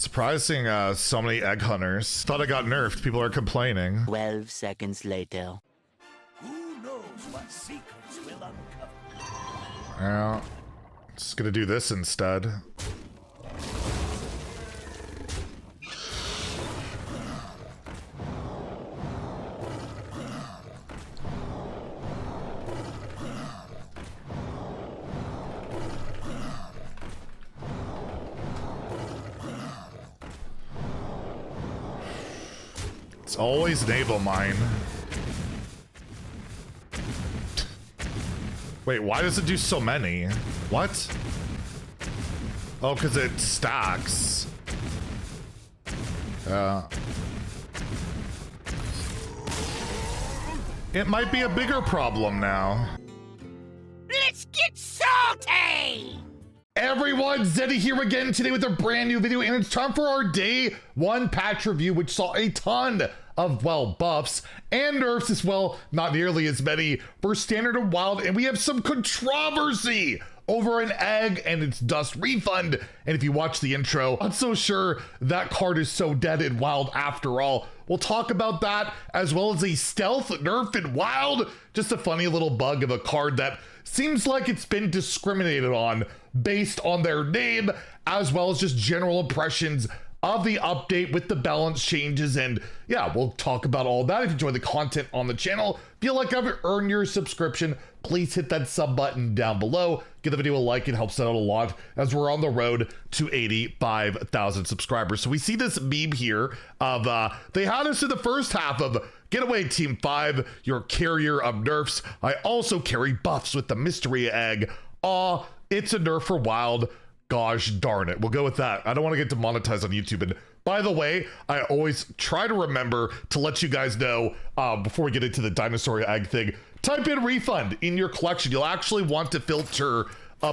Surprising, so many egg hunters. Thought I got nerfed. People are complaining. 12 seconds later. Who knows what secrets will uncover? Yeah. Just gonna do this instead. It's always naval mine. Wait, why does it do so many? What? Oh, because it stacks. It might be a bigger problem now. Let's get salty! Everyone, Zeddy here again today with a brand new video, and it's time for our day one patch review, which saw a ton of, well, buffs and nerfs as well, not nearly as many for standard and wild, and we have some controversy over an egg and its dust refund. And if you watch the intro, I'm so sure that card is so dead in wild after all. We'll talk about that, as well as a stealth nerf in wild, just a funny little bug of a card that seems like it's been discriminated on based on their name, as well as just general impressions of the update with the balance changes. And yeah, we'll talk about all that. If you enjoy the content on the channel, feel like I've earned your subscription, please hit that sub button down below. Give the video a like, it helps out a lot as we're on the road to 85,000 subscribers. So we see this meme here of, they had us in the first half of Get Away Team 5, your carrier of nerfs. I also carry buffs with the mystery egg. Aw, it's a nerf for wild. Gosh darn it. We'll go with that. I don't want to get demonetized on YouTube. And by the way, I always try to remember to let you guys know before we get into the dinosaur egg thing, type in refund in your collection. You'll actually want to filter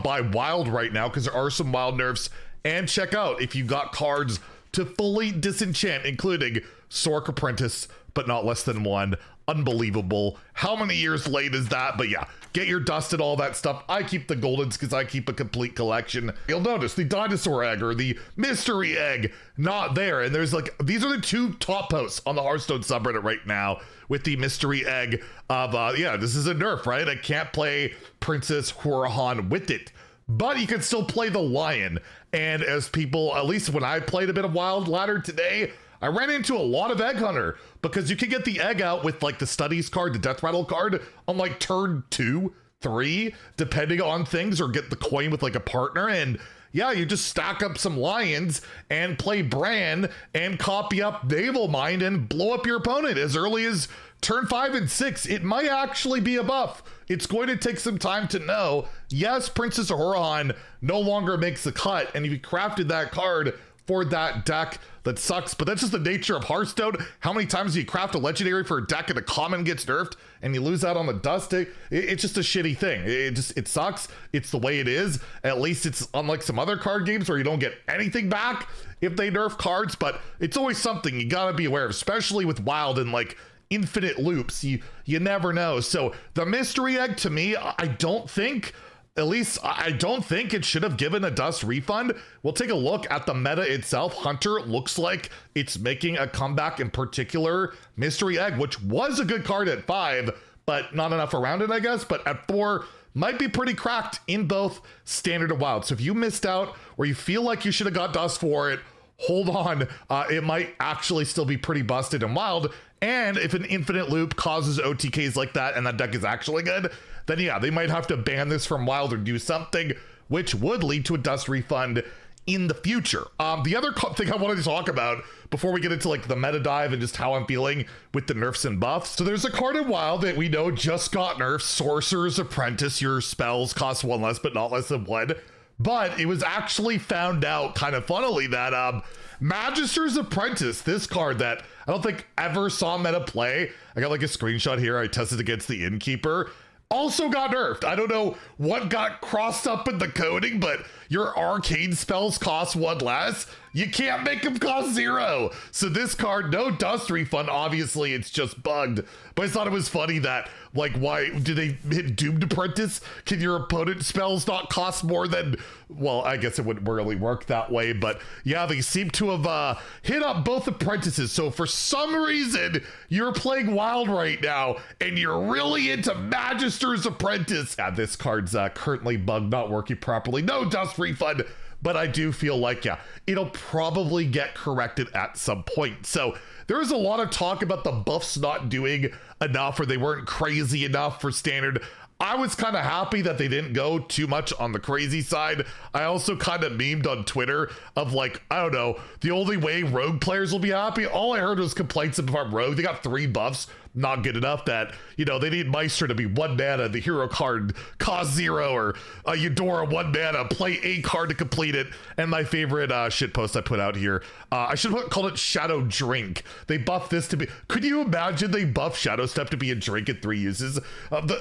by wild right now because there are some wild nerfs. And check out if you got cards to fully disenchant, including Sork Apprentice, but not less than one. Unbelievable. How many years late is that? But yeah, get your dust and all that stuff. I keep the goldens because I keep a complete collection. You'll notice the dinosaur egg or the mystery egg not there. And there's like, these are the two top posts on the Hearthstone subreddit right now with the mystery egg of, yeah, this is a nerf, right? I can't play Princess Hurahan with it, but you can still play the lion. And as people, at least when I played a bit of Wild Ladder today, I ran into a lot of egg hunter because you can get the egg out with like the studies card, the death rattle card on like turn 2, 3, depending on things, or get the coin with like a partner. And yeah, you just stack up some lions and play Bran and copy up Naval Mind and blow up your opponent as early as turn 5 and 6. It might actually be a buff. It's going to take some time to know. Yes, Princess Hurahan no longer makes the cut, and if you crafted that card for that deck, that sucks, but that's just the nature of Hearthstone. How many times do you craft a legendary for a deck and a common gets nerfed and you lose out on the dust? It's just a shitty thing. It sucks. It's the way it is. At least it's unlike some other card games where you don't get anything back if they nerf cards, but it's always something you gotta be aware of, especially with wild and like infinite loops. You never know. So the mystery egg, to me, I don't think it should have given a dust refund. We'll take a look at the meta itself. Hunter looks like it's making a comeback, in particular mystery egg, which was a good card at 5, but not enough around it, I guess. But at 4, might be pretty cracked in both standard and wild. So if you missed out or you feel like you should have got dust for it, hold on. It might actually still be pretty busted in wild. And if an infinite loop causes OTKs like that and that deck is actually good, then yeah, they might have to ban this from wild or do something, which would lead to a dust refund in the future. The other thing I wanted to talk about before we get into like the meta dive and just how I'm feeling with the nerfs and buffs. So there's a card in wild that we know just got nerfed, Sorcerer's Apprentice. Your spells cost 1 less, but not less than 1. But it was actually found out, kind of funnily, that Magister's Apprentice, this card that I don't think ever saw meta play, I got like a screenshot here, I tested against the Innkeeper, also got nerfed. I don't know what got crossed up in the coding, but your arcane spells cost 1 less. You can't make them cost 0. So this card, no dust refund. Obviously, it's just bugged. But I thought it was funny that, like, why did they hit Doomed Apprentice? Can your opponent's spells not cost more than... Well, I guess it wouldn't really work that way. But yeah, they seem to have hit up both apprentices. So for some reason, you're playing Wild right now, and you're really into Magister's Apprentice. Yeah, this card's currently bugged, not working properly. No dust refund. But I do feel like, yeah, it'll probably get corrected at some point. So there's a lot of talk about the buffs not doing enough, or they weren't crazy enough for standard. I was kind of happy that they didn't go too much on the crazy side. I also kind of memed on Twitter of like, I don't know, the only way rogue players will be happy. All I heard was complaints about rogue. They got 3 buffs. Not good enough that, you know, they need Meister to be 1 mana, the hero card cost 0, or Eudora 1 mana, play a card to complete it. And my favorite shitpost I put out here, I should have called it Shadow Drink. They buffed this to be, could you imagine they buff Shadow Step to be a drink at 3 uses?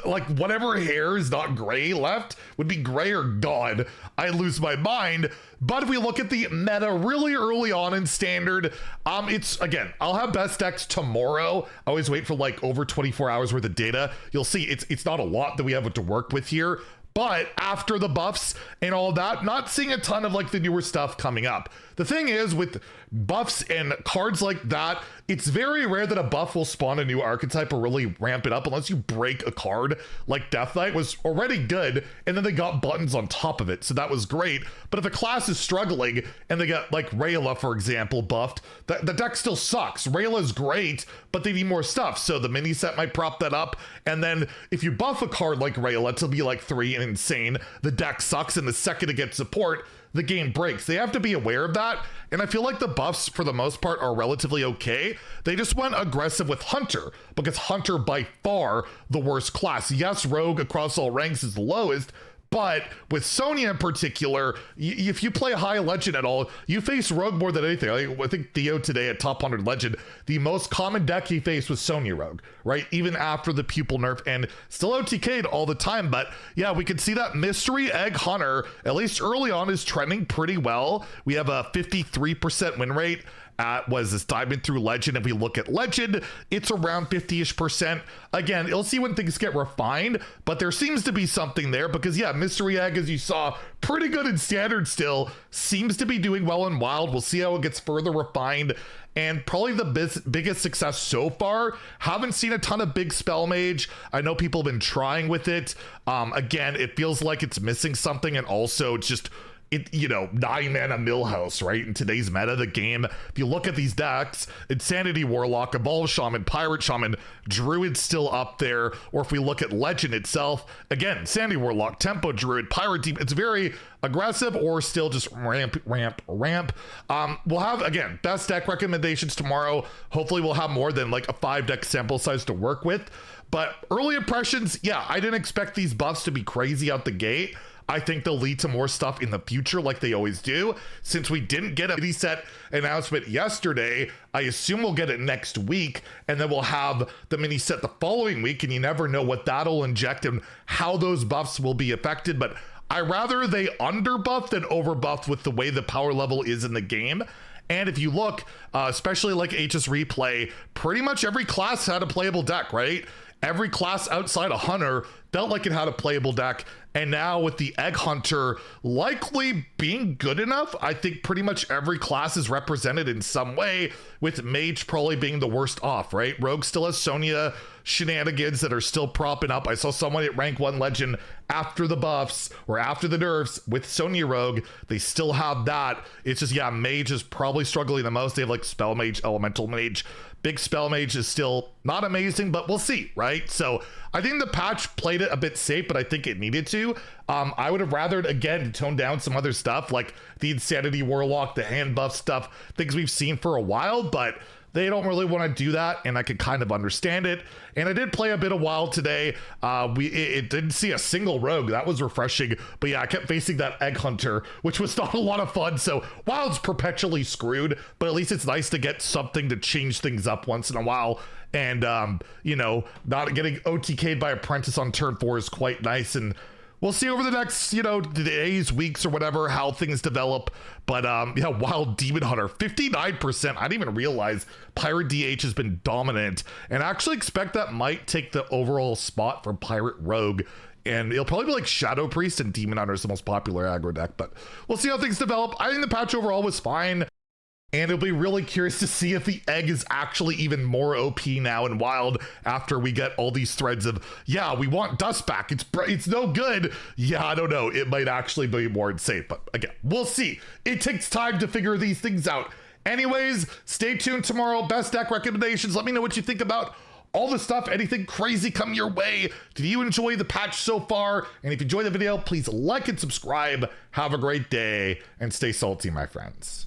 Like whatever hair is not gray left would be gray or gone. I lose my mind. But if we look at the meta really early on in standard, it's, again, I'll have best decks tomorrow. I always wait for like over 24 hours worth of data. You'll see it's not a lot that we have to work with here. But after the buffs and all that, not seeing a ton of like the newer stuff coming up. The thing is, with buffs and cards like that, it's very rare that a buff will spawn a new archetype or really ramp it up unless you break a card. Like Death Knight was already good, and then they got buttons on top of it, so that was great. But if a class is struggling and they get like Rayla, for example, buffed, the deck still sucks. Rayla's great, but they need more stuff, so the mini set might prop that up. And then if you buff a card like Rayla to be like 3 and insane, the deck sucks, and the second it gets support, the game breaks. They have to be aware of that, and I feel like the buffs for the most part are relatively okay. They just went aggressive with Hunter, because Hunter by far the worst class. Yes, Rogue across all ranks is the lowest, but with Sonya in particular, if you play high legend at all, you face Rogue more than anything. I think Theo today at top 100 legend, the most common deck he faced was Sonya Rogue, right? Even after the pupil nerf, and still OTK'd all the time. But yeah, we can see that Mystery Egg Hunter, at least early on, is trending pretty well. We have a 53% win rate. Was this diamond through legend. If we look at legend, it's around 50-ish%. Again, you'll see when things get refined, but there seems to be something there, because yeah, Mystery Egg, as you saw, pretty good in standard still, seems to be doing well in wild. We'll see how it gets further refined. And probably the biggest success so far, haven't seen a ton of big spell mage. I know people have been trying with it. Again, it feels like it's missing something, and also it's just, you know, 9 mana Millhouse, right? In today's meta, the game, if you look at these decks, Insanity Warlock, Evolve Shaman, Pirate Shaman, Druid still up there. Or if we look at Legend itself, again, Insanity Warlock, Tempo Druid, Pirate Deep, it's very aggressive, or still just ramp. We'll have, again, best deck recommendations tomorrow. Hopefully we'll have more than like a 5 deck sample size to work with. But early impressions, yeah, I didn't expect these buffs to be crazy out the gate. I think they'll lead to more stuff in the future, like they always do. Since we didn't get a mini set announcement yesterday, I assume we'll get it next week, and then we'll have the mini set the following week, and you never know what that'll inject and how those buffs will be affected. But I rather they underbuff than overbuff with the way the power level is in the game. And if you look, especially like HS Replay, pretty much every class had a playable deck, right? Every class outside of Hunter felt like it had a playable deck. And now with the Egg Hunter likely being good enough, I think pretty much every class is represented in some way, with Mage probably being the worst off, right? Rogue still has Sonya shenanigans that are still propping up. I saw someone at rank 1 legend after the buffs or after the nerfs with Sonya Rogue. They still have that. It's just, yeah, Mage is probably struggling the most. They have like Spell Mage, Elemental Mage. Big Spell Mage is still not amazing, but we'll see, right? So I think the patch played it a bit safe, but I think it needed to. I would have rathered, again, tone down some other stuff like the Insanity Warlock, the hand buff stuff, things we've seen for a while, but they don't really want to do that, and I could kind of understand it. And I did play a bit of Wild today. It didn't see a single rogue. That was refreshing. But yeah, I kept facing that Egg Hunter, which was not a lot of fun. So Wild's perpetually screwed, but at least it's nice to get something to change things up once in a while. And, you know, not getting OTK'd by Apprentice on turn 4 is quite nice. And we'll see over the next, days, weeks, or whatever, how things develop. But yeah, Wild Demon Hunter, 59%. I didn't even realize Pirate DH has been dominant, and I actually expect that might take the overall spot from Pirate Rogue. And it'll probably be like Shadow Priest and Demon Hunter is the most popular aggro deck, but we'll see how things develop. I think the patch overall was fine. And it'll be really curious to see if the egg is actually even more OP now in Wild after we get all these threads of, yeah, we want Dust back. It's no good. Yeah, I don't know. It might actually be more insane. But again, we'll see. It takes time to figure these things out. Anyways, stay tuned tomorrow. Best deck recommendations. Let me know what you think about all the stuff, anything crazy come your way. Did you enjoy the patch so far? And if you enjoyed the video, please like and subscribe. Have a great day and stay salty, my friends.